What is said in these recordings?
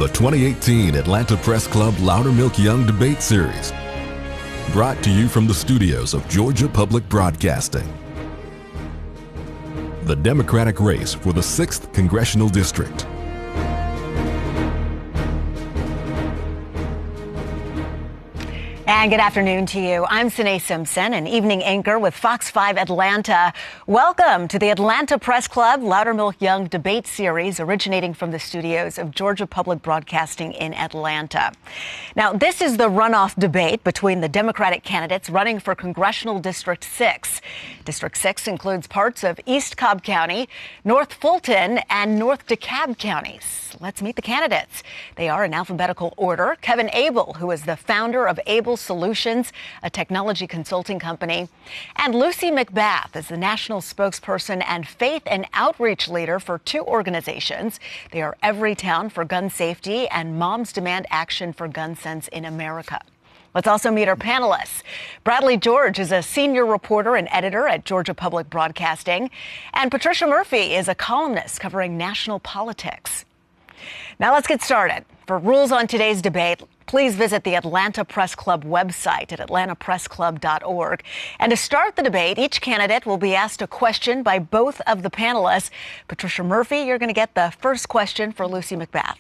the 2018 Atlanta Press Club Loudermilk Young Debate Series. Brought to you from the studios of Georgia Public Broadcasting. The Democratic race for the 6th Congressional District. And good afternoon to you. I'm Sine Simpson, an evening anchor with Fox 5 Atlanta. Welcome to the Atlanta Press Club Loudermilk Young Debate Series, originating from the studios of Georgia Public Broadcasting in Atlanta. Now, this is the runoff debate between the Democratic candidates running for Congressional District 6. District 6 includes parts of East Cobb County, North Fulton, and North DeKalb counties. Let's meet the candidates. They are in alphabetical order. Kevin Abel, who is the founder of Abel Solutions, a technology consulting company, and Lucy McBath is the national spokesperson and faith and outreach leader for two organizations. They are Everytown for Gun Safety and Moms Demand Action for Gun Sense in America. Let's also meet our panelists. Bradley George is a senior reporter and editor at Georgia Public Broadcasting, and Patricia Murphy is a columnist covering national politics. Now let's get started. For rules on today's debate, please visit the Atlanta Press Club website at atlantapressclub.org. And to start the debate, each candidate will be asked a question by both of the panelists. Patricia Murphy, you're going to get the first question for Lucy McBath.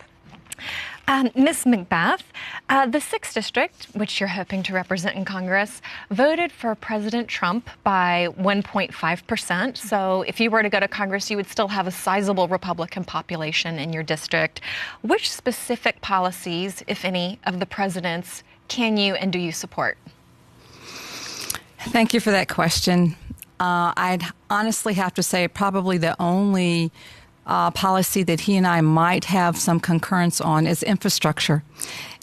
Ms. McBath, the 6th District, which you're hoping to represent in Congress, voted for President Trump by 1.5%. So if you were to go to Congress, you would still have a sizable Republican population in your district. Which specific policies, if any, of the president's can you and do you support? Thank you for that question. I'd honestly have to say probably the only policy that he and I might have some concurrence on is infrastructure.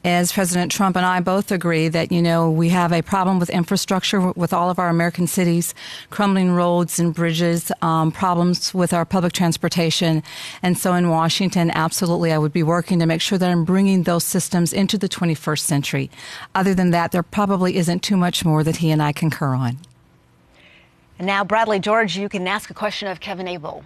As President Trump and I both agree that, we have a problem with infrastructure with all of our American cities, crumbling roads and bridges, problems with our public transportation. And so in Washington, absolutely, I would be working to make sure that I'm bringing those systems into the 21st century. Other than that, there probably isn't too much more that he and I concur on. And now, Bradley George, you can ask a question of Kevin Abel.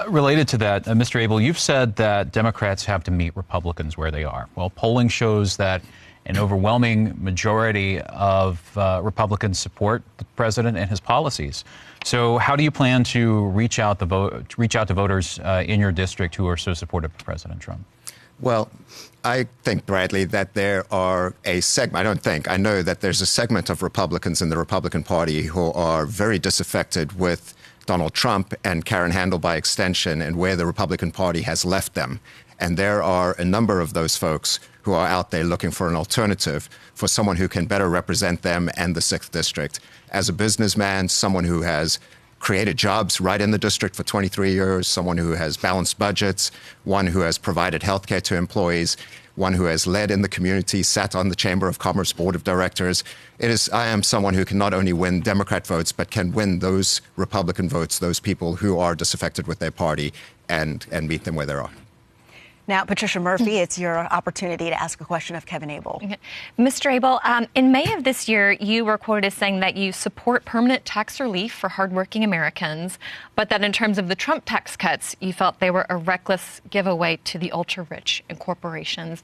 Related to that, Mr. Abel, you've said that Democrats have to meet Republicans where they are. Well, polling shows that an overwhelming majority of Republicans support the president and his policies. So how do you plan to reach out to voters in your district who are so supportive of President Trump? Well, I think, Bradley, that there are a segment, I know that there's a segment of Republicans in the Republican Party who are very disaffected with Donald Trump and Karen Handel by extension and where the Republican Party has left them. And there are a number of those folks who are out there looking for an alternative, for someone who can better represent them and the 6th District. As a businessman, someone who has created jobs right in the district for 23 years, someone who has balanced budgets, one who has provided health care to employees, one who has led in the community, sat on the Chamber of Commerce Board of Directors. I am someone who can not only win Democrat votes, but can win those Republican votes, those people who are disaffected with their party, and meet them where they are. Now, Patricia Murphy, it's your opportunity to ask a question of Kevin Abel. Okay. Mr. Abel, in May of this year, you were quoted as saying that you support permanent tax relief for hardworking Americans, but that in terms of the Trump tax cuts, you felt they were a reckless giveaway to the ultra-rich and corporations.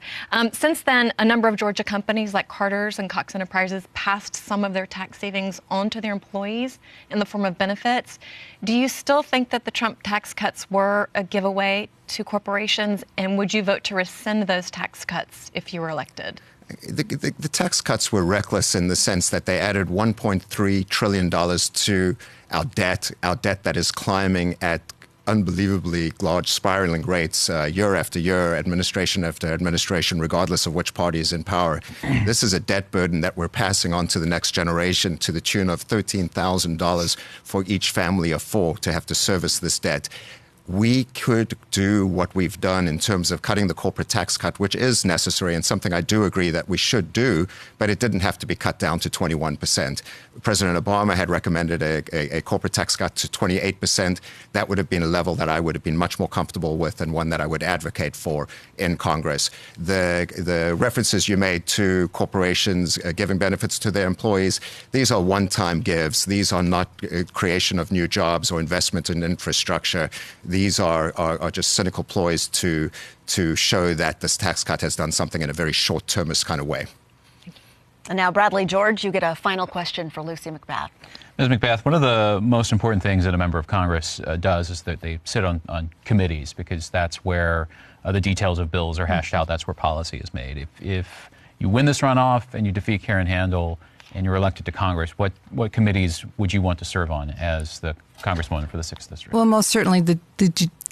Since then, a number of Georgia companies like Carter's and Cox Enterprises passed some of their tax savings on to their employees in the form of benefits. Do you still think that the Trump tax cuts were a giveaway to corporations, and would you vote to rescind those tax cuts if you were elected? The tax cuts were reckless in the sense that they added $1.3 trillion to our debt that is climbing at unbelievably large spiraling rates year after year, administration after administration, regardless of which party is in power. This is a debt burden that we're passing on to the next generation to the tune of $13,000 for each family of four to have to service this debt. We could do what we've done in terms of cutting the corporate tax cut, which is necessary and something I do agree that we should do, but it didn't have to be cut down to 21%. President Obama had recommended a corporate tax cut to 28%. That would have been a level that I would have been much more comfortable with and one that I would advocate for in Congress. The references you made to corporations giving benefits to their employees, these are one-time gives. These are not creation of new jobs or investment in infrastructure. these are just cynical ploys to show that this tax cut has done something in a very short-termist kind of way. And now, Bradley George, you get a final question for Lucy McBath. Ms. McBath, one of the most important things that a member of Congress does is that they sit on committees, because that's where the details of bills are hashed out. That's where policy is made. If you win this runoff and you defeat Karen Handel and you're elected to Congress, what committees would you want to serve on as the Congresswoman for the 6th District? Well, most certainly the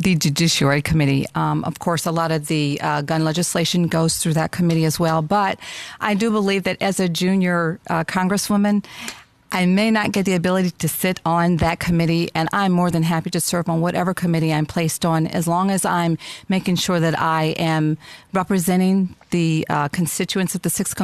Judiciary Committee. Of course, a lot of the gun legislation goes through that committee as well. But I do believe that as a junior Congresswoman, I may not get the ability to sit on that committee, and I'm more than happy to serve on whatever committee I'm placed on, as long as I'm making sure that I am representing the constituents of the 6th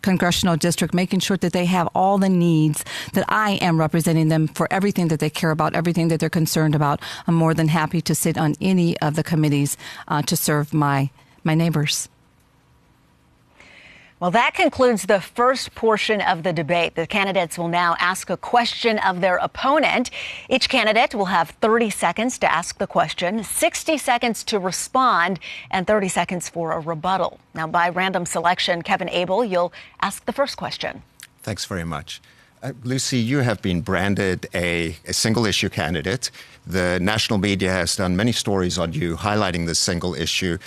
Congressional District, making sure that they have all the needs, that I am representing them for everything that they care about, everything that they're concerned about. I'm more than happy to sit on any of the committees to serve my neighbors. Well, that concludes the first portion of the debate. The candidates will now ask a question of their opponent. Each candidate will have 30 seconds to ask the question, 60 seconds to respond, and 30 seconds for a rebuttal. Now, by random selection, Kevin Abel, you'll ask the first question. Thanks very much. Lucy, you have been branded a single-issue candidate. The national media has done many stories on you highlighting this single issue.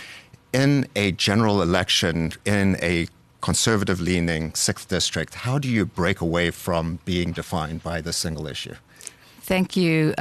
In a general election, in a conservative-leaning 6th District, how do you break away from being defined by the single issue? Thank you,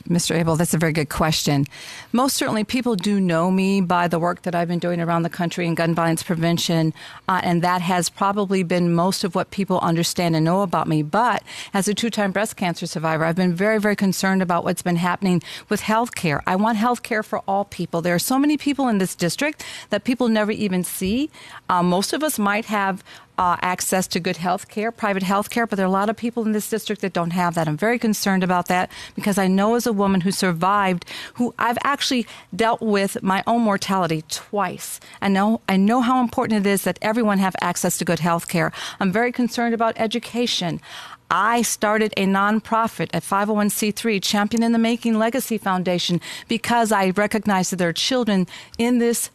Mr. Abel. That's a very good question. Most certainly, people do know me by the work that I've been doing around the country in gun violence prevention, and that has probably been most of what people understand and know about me. But as a 2-time breast cancer survivor, I've been very, very concerned about what's been happening with health care. I want health care for all people. There are so many people in this district that people never even see. Most of us might have access to good health care, private health care, but there are a lot of people in this district that don't have that. I'm very concerned about that, because I know as a woman who survived, who I've actually dealt with my own mortality twice. I know how important it is that everyone have access to good health care. I'm very concerned about education. I started a nonprofit, a 501c3, Champion in the Making Legacy Foundation, because I recognize that there are children in this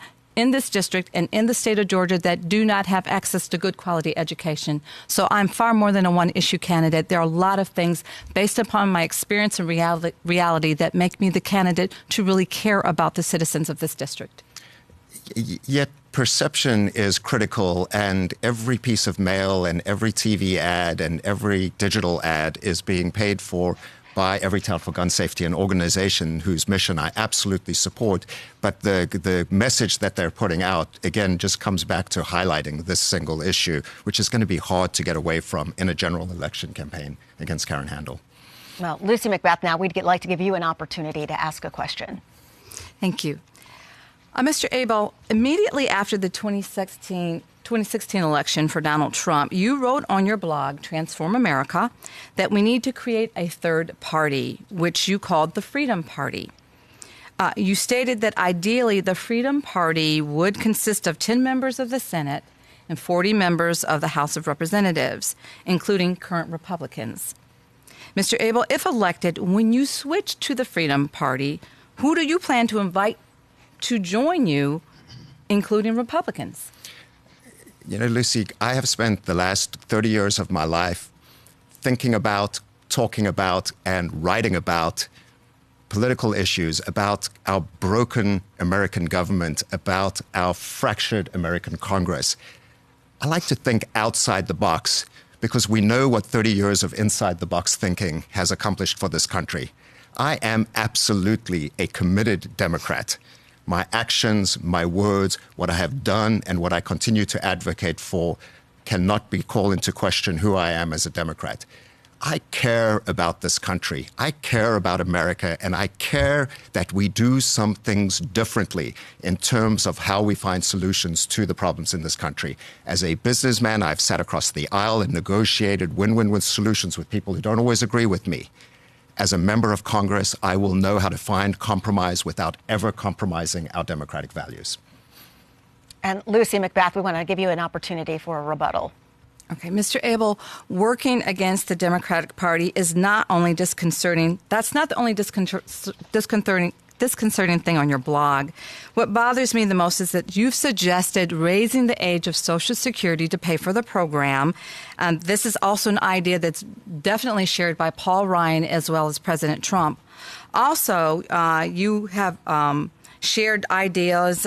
district and in the state of Georgia that do not have access to good quality education. So I'm far more than a one-issue candidate. There are a lot of things based upon my experience and reality that make me the candidate to really care about the citizens of this district. Yet perception is critical, and every piece of mail and every TV ad and every digital ad is being paid for by Everytown for Gun Safety, an organization whose mission I absolutely support. But the message that they're putting out, again, just comes back to highlighting this single issue, which is going to be hard to get away from in a general election campaign against Karen Handel. Well, Lucy McBath, now we'd like to give you an opportunity to ask a question. Thank you. Mr. Abel, immediately after the 2016 election for Donald Trump, you wrote on your blog, Transform America, that we need to create a third party, which you called the Freedom Party. You stated that ideally the Freedom Party would consist of 10 members of the Senate and 40 members of the House of Representatives, including current Republicans. Mr. Abel, if elected, when you switch to the Freedom Party, who do you plan to invite to join you, including Republicans? You know, Lucy, I have spent the last 30 years of my life thinking about, talking about, and writing about political issues, about our broken American government, about our fractured American Congress. I like to think outside the box, because we know what 30 years of inside the box thinking has accomplished for this country. I am absolutely a committed Democrat. My actions, my words, what I have done, and what I continue to advocate for cannot be called into question who I am as a Democrat. I care about this country. I care about America, and I care that we do some things differently in terms of how we find solutions to the problems in this country. As a businessman, I've sat across the aisle and negotiated win-win solutions with people who don't always agree with me. As a member of Congress, I will know how to find compromise without ever compromising our democratic values. And Lucy McBath, we want to give you an opportunity for a rebuttal. Okay, Mr. Abel, working against the Democratic Party is not only disconcerting. That's not the only disconcerting thing on your blog. What bothers me the most is that you've suggested raising the age of Social Security to pay for the program. This is also an idea that's definitely shared by Paul Ryan as well as President Trump. Also, you have shared ideas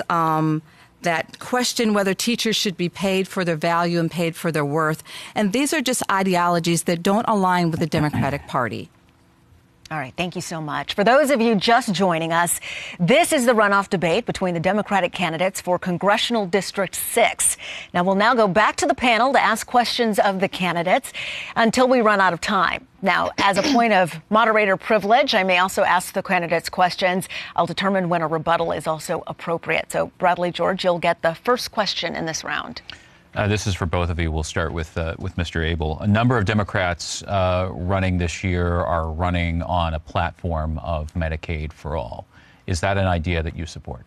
that question whether teachers should be paid for their value and paid for their worth. And these are just ideologies that don't align with the Democratic Party. All right, thank you so much. For those of you just joining us, this is the runoff debate between the Democratic candidates for Congressional District 6. Now, we'll now go back to the panel to ask questions of the candidates until we run out of time. Now, as a point of moderator privilege, I may also ask the candidates questions. I'll determine when a rebuttal is also appropriate. So, Bradley, George, you'll get the first question in this round. This is for both of you. We'll start with Mr. Abel. A number of Democrats running this year are running on a platform of Medicaid for all. Is that an idea that you support?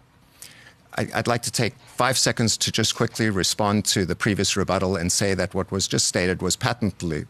I'd like to take 5 seconds to just quickly respond to the previous rebuttal and say that what was just stated was patently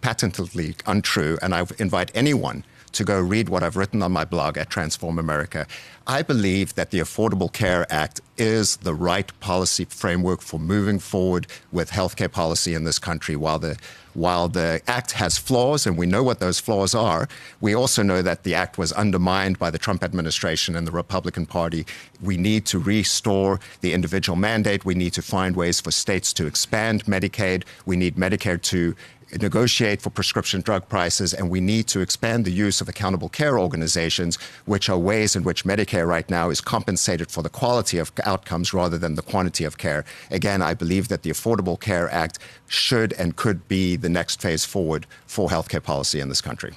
untrue, and I invite anyone to go read what I've written on my blog at Transform America. I believe that the Affordable Care Act is the right policy framework for moving forward with healthcare policy in this country. While the act has flaws, and we know what those flaws are, we also know that the act was undermined by the Trump administration and the Republican Party. We need to restore the individual mandate. We need to find ways for states to expand Medicaid. We need Medicare to negotiate for prescription drug prices, and we need to expand the use of accountable care organizations, which are ways in which Medicare right now is compensated for the quality of outcomes rather than the quantity of care. Again, I believe that the Affordable Care Act should and could be the next phase forward for healthcare policy in this country.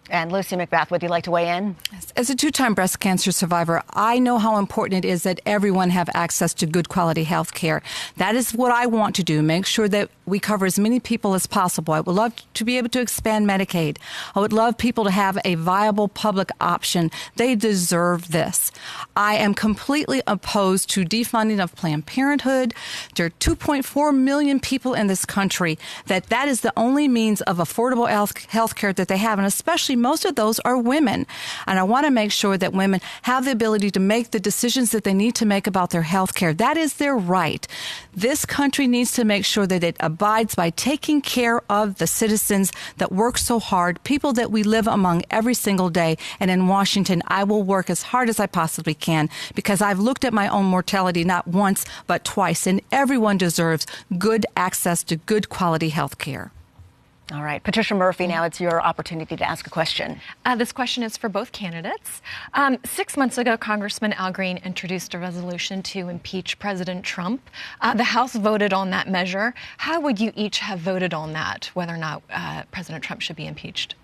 And Lucy McBath, would you like to weigh in? As a two-time breast cancer survivor, I know how important it is that everyone have access to good quality health care. That is what I want to do, make sure that we cover as many people as possible. I would love to be able to expand Medicaid. I would love people to have a viable public option. They deserve this. I am completely opposed to defunding of Planned Parenthood. There are 2.4 million people in this country that is the only means of affordable health care that they have, and especially most of those are women. And I want to make sure that women have the ability to make the decisions that they need to make about their health care. That is their right. This country needs to make sure that it abides by taking care of the citizens that work so hard, people that we live among every single day. And in Washington, I will work as hard as I possibly can because I've looked at my own mortality not once, but twice. And everyone deserves good access to good quality health care. All right. Patricia Murphy, now it's your opportunity to ask a question. This question is for both candidates. 6 months ago, Congressman Al Green introduced a resolution to impeach President Trump. The House voted on that measure. How would you each have voted on that, whether or not President Trump should be impeached?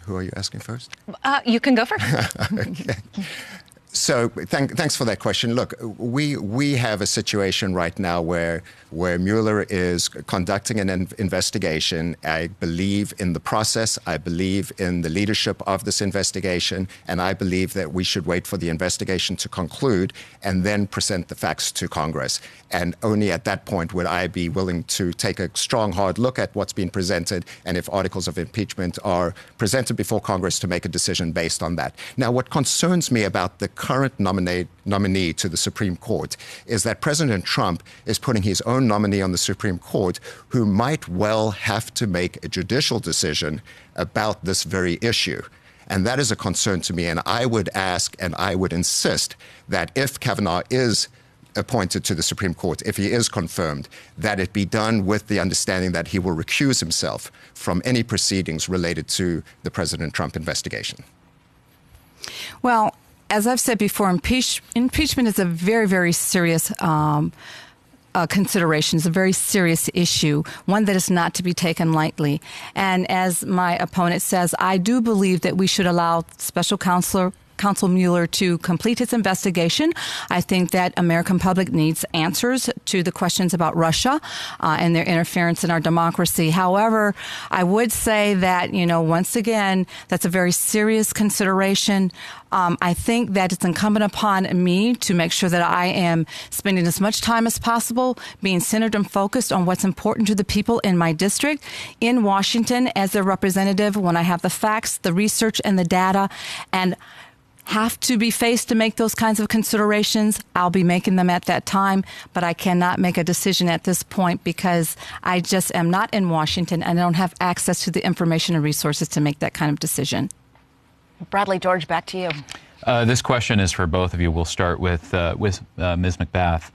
Who are you asking first? You can go first. Okay. So thanks for that question. Look, we have a situation right now where Mueller is conducting an investigation. I believe in the process. I believe in the leadership of this investigation. And I believe that we should wait for the investigation to conclude and then present the facts to Congress. And only at that point would I be willing to take a strong, hard look at what's been presented and if articles of impeachment are presented before Congress to make a decision based on that. Now, what concerns me about the current nominee to the Supreme Court is that President Trump is putting his own nominee on the Supreme Court who might well have to make a judicial decision about this very issue. And that is a concern to me. And I would ask and I would insist that if Kavanaugh is appointed to the Supreme Court, if he is confirmed, that it be done with the understanding that he will recuse himself from any proceedings related to the President Trump investigation. Well, as I've said before, impeachment is a very, very serious consideration. It's a very serious issue, one that is not to be taken lightly. And as my opponent says, I do believe that we should allow special counsel Counsel Mueller to complete his investigation. I think that American public needs answers to the questions about Russia and their interference in our democracy. However, I would say that, once again, that's a very serious consideration. I think that it's incumbent upon me to make sure that I am spending as much time as possible being centered and focused on what's important to the people in my district in Washington as their representative when I have the facts, the research, and the data, and have to be faced to make those kinds of considerations. I'll be making them at that time, but I cannot make a decision at this point because I just am not in Washington and I don't have access to the information and resources to make that kind of decision. Bradley, George, back to you. This question is for both of you. We'll start with Ms. McBath.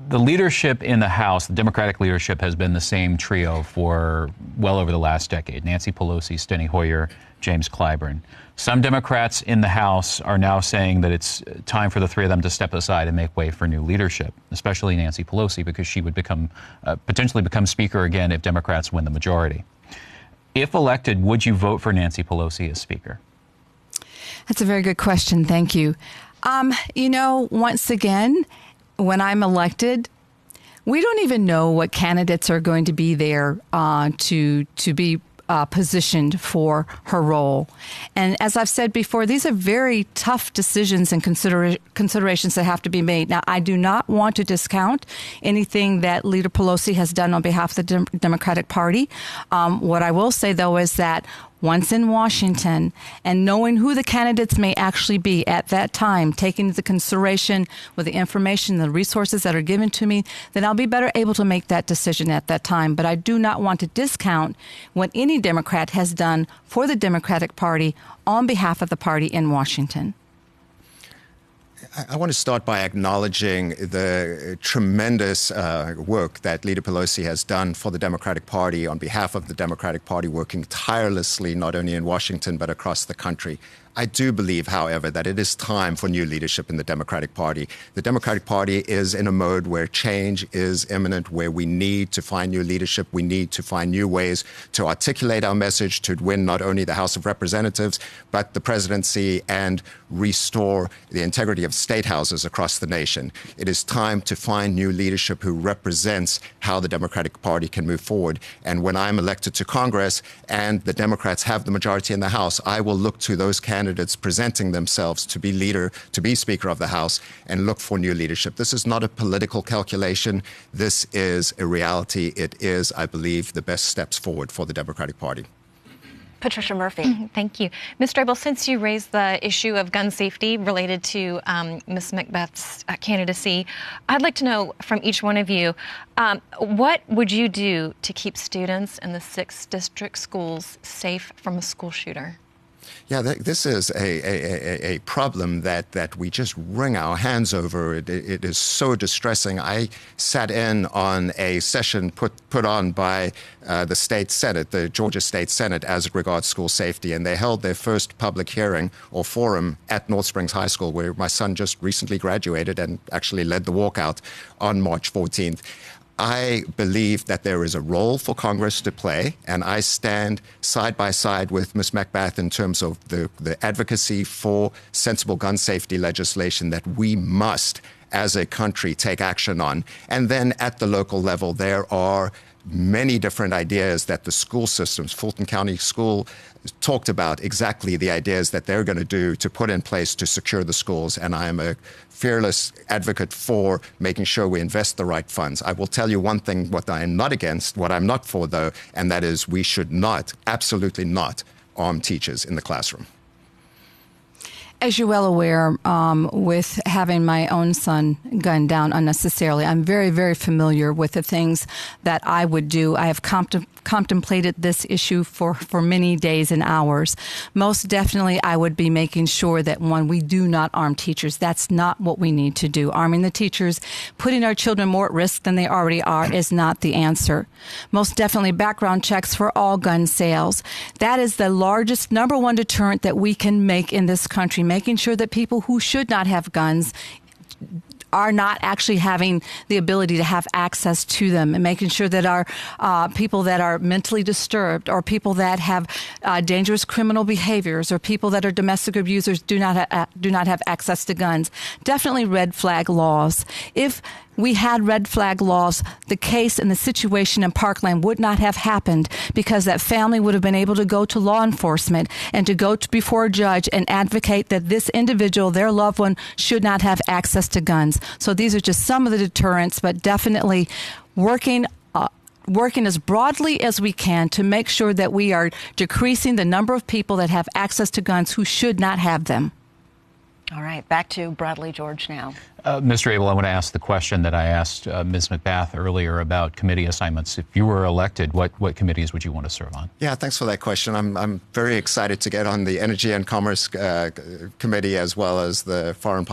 The leadership in the House, the Democratic leadership, has been the same trio for well over the last decade. Nancy Pelosi, Steny Hoyer, James Clyburn. Some Democrats in the House are now saying that it's time for the three of them to step aside and make way for new leadership, especially Nancy Pelosi, because she would potentially become Speaker again if Democrats win the majority. If elected, would you vote for Nancy Pelosi as Speaker? That's a very good question. Thank you. Once again, when I'm elected, we don't even know what candidates are going to be there to be positioned for her role. And as I've said before, these are very tough decisions and considerations that have to be made. Now, I do not want to discount anything that Leader Pelosi has done on behalf of the Democratic Party. What I will say, though, is that once in Washington and knowing who the candidates may actually be at that time, taking into consideration with the information, the resources that are given to me, then I'll be better able to make that decision at that time. But I do not want to discount what any Democrat has done for the Democratic Party on behalf of the party in Washington. I want to start by acknowledging the tremendous work that Leader Pelosi has done for the Democratic Party on behalf of the Democratic Party, working tirelessly not only in Washington but across the country. I do believe, however, that it is time for new leadership in the Democratic Party. The Democratic Party is in a mode where change is imminent, where we need to find new leadership. We need to find new ways to articulate our message to win not only the House of Representatives, but the presidency and restore the integrity of state houses across the nation. It is time to find new leadership who represents how the Democratic Party can move forward. And when I'm elected to Congress and the Democrats have the majority in the House, I will look to those candidates presenting themselves to be Speaker of the House, and look for new leadership. This is not a political calculation. This is a reality. It is, I believe, the best steps forward for the Democratic Party. Patricia Murphy. Thank you. Mr. Abel, since you raised the issue of gun safety related to Ms. McBath's candidacy, I'd like to know from each one of you, what would you do to keep students in the 6 district schools safe from a school shooter? Yeah, this is a problem that we just wring our hands over. It is so distressing. I sat in on a session put on by the state Senate, the Georgia State Senate, as it regards school safety, and they held their first public hearing or forum at North Springs High School, where my son just recently graduated and actually led the walkout on March 14th. I believe that there is a role for Congress to play, and I stand side by side with Ms. McBath in terms of the advocacy for sensible gun safety legislation that we must, as a country, take action on. And then at the local level, there are many different ideas that the school systems, Fulton County School, talked about exactly the ideas that they're going to do to put in place to secure the schools. And I am a fearless advocate for making sure we invest the right funds. I will tell you one thing, what I am not against, what I'm not for, though, and that is we should not, absolutely not, arm teachers in the classroom. As you're well aware, with having my own son gunned down unnecessarily, I'm very, very familiar with the things that I would do. I have contemplated this issue for many days and hours. Most definitely, I would be making sure that, one, we do not arm teachers. That's not what we need to do. Arming the teachers, putting our children more at risk than they already are, is not the answer. Most definitely, background checks for all gun sales. That is the largest, #1 deterrent that we can make in this country, making sure that people who should not have guns are not actually having the ability to have access to them, and making sure that our people that are mentally disturbed, or people that have dangerous criminal behaviors, or people that are domestic abusers do not have access to guns. Definitely red flag laws. If we had red flag laws, the case and the situation in Parkland would not have happened, because that family would have been able to go to law enforcement and to go before a judge and advocate that this individual, their loved one, should not have access to guns. So these are just some of the deterrents, but definitely working as broadly as we can to make sure that we are decreasing the number of people that have access to guns who should not have them. All right, back to Bradley George now. Mr. Abel, I want to ask the question that I asked Ms. McBath earlier about committee assignments. If you were elected, what committees would you want to serve on? Yeah, thanks for that question. I'm very excited to get on the Energy and Commerce Committee, as well as the Foreign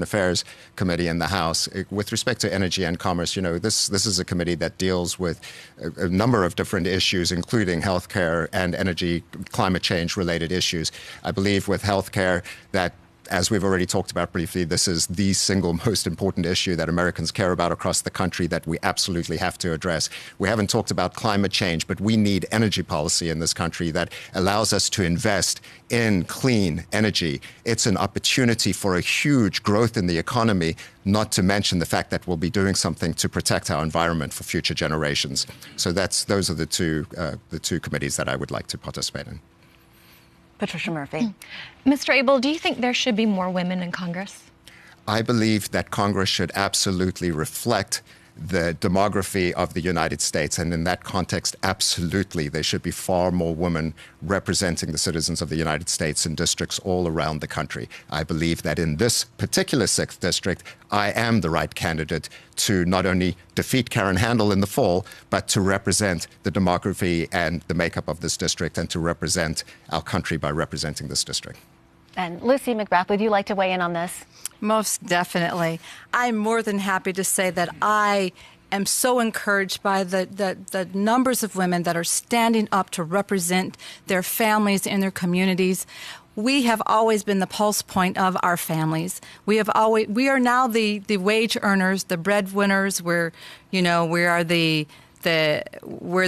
Affairs Committee in the House. With respect to Energy and Commerce, this is a committee that deals with a number of different issues, including healthcare and energy, climate change related issues. I believe with healthcare that, as we've already talked about briefly, this is the single most important issue that Americans care about across the country that we absolutely have to address. We haven't talked about climate change, but we need energy policy in this country that allows us to invest in clean energy. It's an opportunity for a huge growth in the economy, not to mention the fact that we'll be doing something to protect our environment for future generations. So those are the two committees that I would like to participate in. Patricia Murphy. Mr. Abel, do you think there should be more women in Congress? I believe that Congress should absolutely reflect the demography of the United States. And in that context, absolutely, there should be far more women representing the citizens of the United States in districts all around the country. I believe that in this particular 6th district, I am the right candidate to not only defeat Karen Handel in the fall, but to represent the demography and the makeup of this district, and to represent our country by representing this district. And Lucy McBath, would you like to weigh in on this? Most definitely. I'm more than happy to say that I am so encouraged by the numbers of women that are standing up to represent their families and their communities. We have always been the pulse point of our families. We are now the wage earners, the breadwinners. We're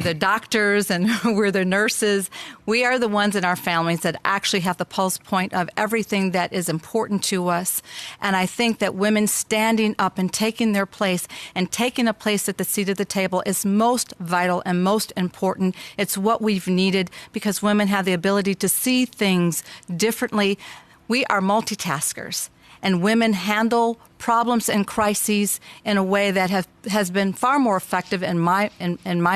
the doctors and we're the nurses. We are the ones in our families that actually have the pulse point of everything that is important to us. And I think that women standing up and taking their place and taking a place at the seat of the table is most vital and most important. It's what we've needed, because women have the ability to see things differently. We are multitaskers, and women handle problems and crises in a way that has been far more effective in my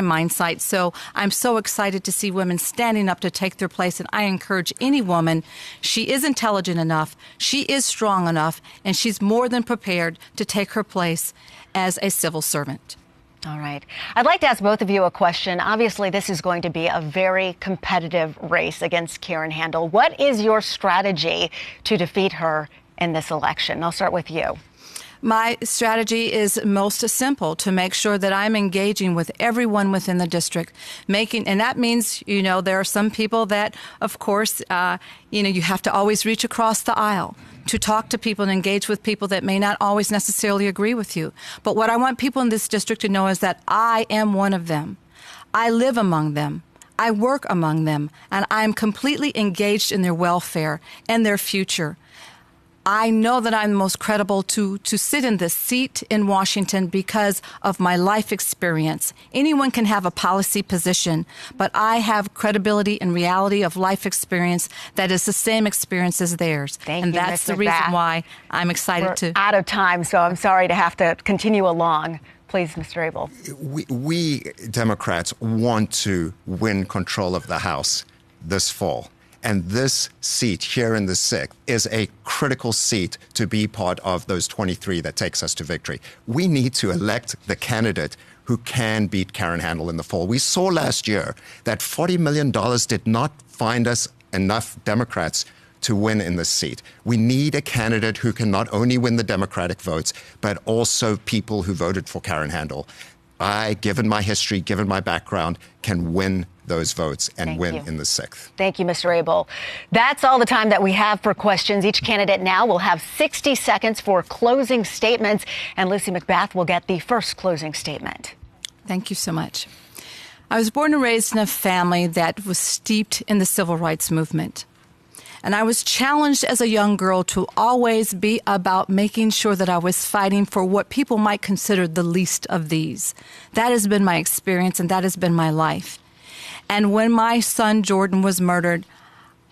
mind sight. So I'm so excited to see women standing up to take their place, and I encourage any woman. She is intelligent enough, she is strong enough, and she's more than prepared to take her place as a civil servant. All right. I'd like to ask both of you a question. Obviously, this is going to be a very competitive race against Karen Handel. What is your strategy to defeat her in this election? I'll start with you. My strategy is most simple: to make sure that I'm engaging with everyone within the district, and that means, there are some people that, of course, you have to always reach across the aisle to talk to people and engage with people that may not always necessarily agree with you. But what I want people in this district to know is that I am one of them. I live among them. I work among them, and I'm completely engaged in their welfare and their future. I know that I'm the most credible to sit in this seat in Washington because of my life experience. Anyone can have a policy position, but I have credibility and reality of life experience that is the same experience as theirs. Thank and you, that's Ms. the reason McBath. why I'm excited We're out of time, so I'm sorry to have to continue along. Please, Mr. Abel. We Democrats want to win control of the House this fall. And this seat here in the 6th is a critical seat to be part of those 23 that takes us to victory. We need to elect the candidate who can beat Karen Handel in the fall. We saw last year that $40 million did not find us enough Democrats to win in this seat. We need a candidate who can not only win the Democratic votes, but also people who voted for Karen Handel. I, given my history, given my background, can win those votes and win in the 6th. Thank you, Mr. Abel. That's all the time that we have for questions. Each candidate now will have 60 seconds for closing statements, and Lucy McBath will get the first closing statement. Thank you so much. I was born and raised in a family that was steeped in the civil rights movement. And I was challenged as a young girl to always be about making sure that I was fighting for what people might consider the least of these. That has been my experience, and that has been my life. And when my son Jordan was murdered,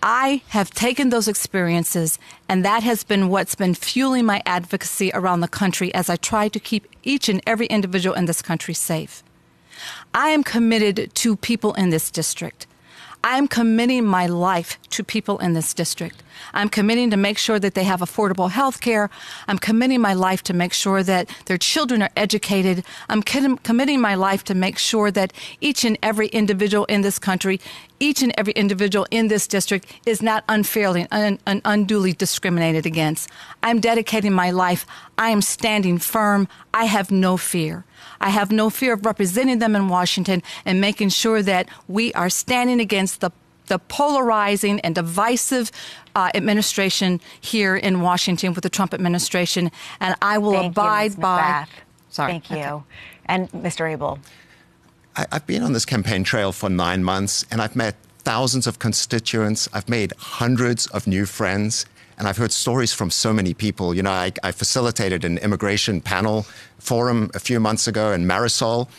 I have taken those experiences, and that has been what's been fueling my advocacy around the country as I try to keep each and every individual in this country safe. I am committed to people in this district. I am committing my life to people in this district. I'm committing to make sure that they have affordable health care. I'm committing my life to make sure that their children are educated. I'm committing my life to make sure that each and every individual in this country, each and every individual in this district is not unfairly and unduly discriminated against. I'm dedicating my life. I am standing firm. I have no fear. I have no fear of representing them in Washington and making sure that we are standing against the polarizing and divisive administration here in Washington with the Trump administration. And I will abide by. Sorry. Thank you. And Mr. Abel. I've been on this campaign trail for 9 months, and I've met thousands of constituents. I've made hundreds of new friends. And I've heard stories from so many people. You know, I facilitated an immigration panel forum a few months ago, and Marisol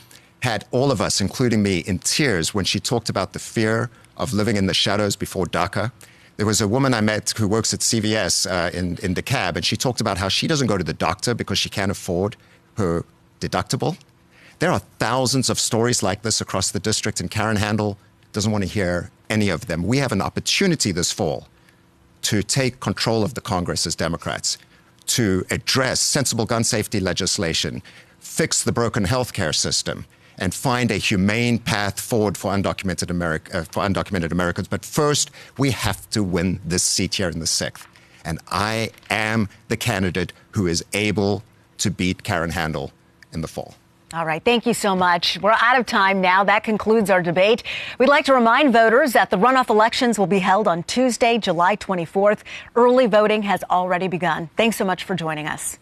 had all of us, including me, in tears when she talked about the fear of living in the shadows before DACA. There was a woman I met who works at CVS in DeKalb, and she talked about how she doesn't go to the doctor because she can't afford her deductible. There are thousands of stories like this across the district, and Karen Handel doesn't want to hear any of them. We have an opportunity this fall to take control of the Congress as Democrats, to address sensible gun safety legislation, fix the broken healthcare system, and find a humane path forward for undocumented Americans. But first, we have to win this seat here in the 6th. And I am the candidate who is able to beat Karen Handel in the fall. All right. Thank you so much. We're out of time now. That concludes our debate. We'd like to remind voters that the runoff elections will be held on Tuesday, July 24th. Early voting has already begun. Thanks so much for joining us.